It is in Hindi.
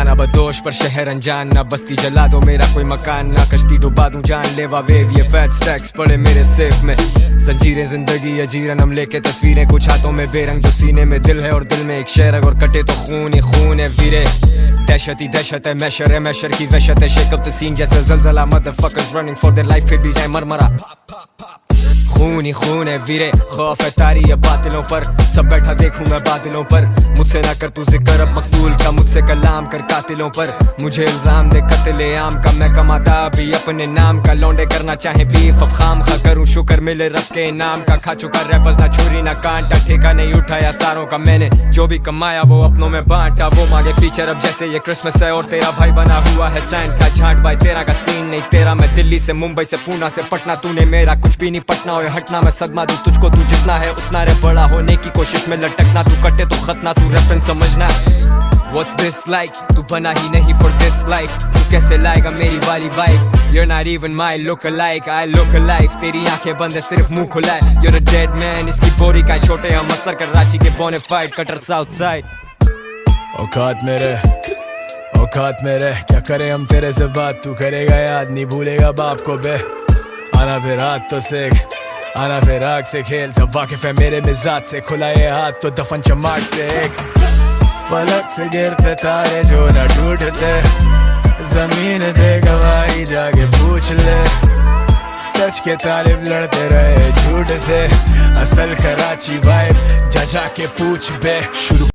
खाना बदोश पर शहर अनजान, ना बस्ती जला दो मेरा कोई मकान, ना कश्ती डुबा दूं जान लेवा वेव। ये फैट स्टैक्स पड़े मेरे सेफ में, जंजीरें जिंदगी अजीरन हम लेके तस्वीरें, कुछ हाथों में बेरंग जो सीने में दिल है और दिल में एक शेर अगर कटे तो खून ही खून है वीरे। दहशत ही दहशत है, मैशर की वहशत है, शेक अप द सीन जैसे ज़लज़ला, motherfuckers running for their life, फिर भी जाए मरमरा। खून ही खून है वीरे, खौफ है तारी है बातिलों पर, सब बैठा देखूं मैं बादलों पर। मुझसे ना कर तू जिक्र अब मकतूल का, मुझसे कलाम कर कातिलों पर। मुझे इल्जाम दे कत्ले आम का, मैं कमाता भी अपने नाम का। लौंडे करना चाहे बीफ अब खाम खा करूं, शुक्र मिले रब के इनाम का। खा चुका रैपर्स ना छुरी ना कांटा, ठेका नहीं उठाया सारों का मैंने, जो भी कमाया वो अपनों में बांटा। वो मांगे फीचर अब जैसे ये क्रिसमस है और तेरा भाई बना हुआ है सैंटा। झांट भाई तेरा का सीन नहीं तेरा, मैं दिल्ली से मुंबई से पूना से पटना, तूने मेरा कुछ भी नहीं पटना। और हटना मैं सदमा दूं तुझको, तू जितना है उतना रे, बड़ा होने की कोशिश में लटकना। तू कटे तो खतना, तू रेफरेंस समझना। What's this like? तू बना ही नहीं for this life, तू कैसे लाएगा मेरी वाली vibe? You're not even my look alike, I look alive। तेरी आंखें बंद है सिर्फ मुंह खुला है, You're a dead man। इसकी बोरी का छोटे हम अस्तर कर रांची के बोनेफाइड कटर साउथ साइड। औकात मेरे क्या करे हम तेरे से बात, तू करेगा याद नहीं भूलेगा बाप को बे। आना फिर रात तो सीख, आना फिर आग से खेल, सब वाकिफ है मेरे मिजाज से। खुला ये हाथ तो दफन चमाट से एक फलक से गिरते तारे जो न टूटते, जमीन दे गवाही जाके पूछ ले। सच के तालिब लड़ते रहे झूठ से, असल कराची वाइब जा के पूछ बे। शुरू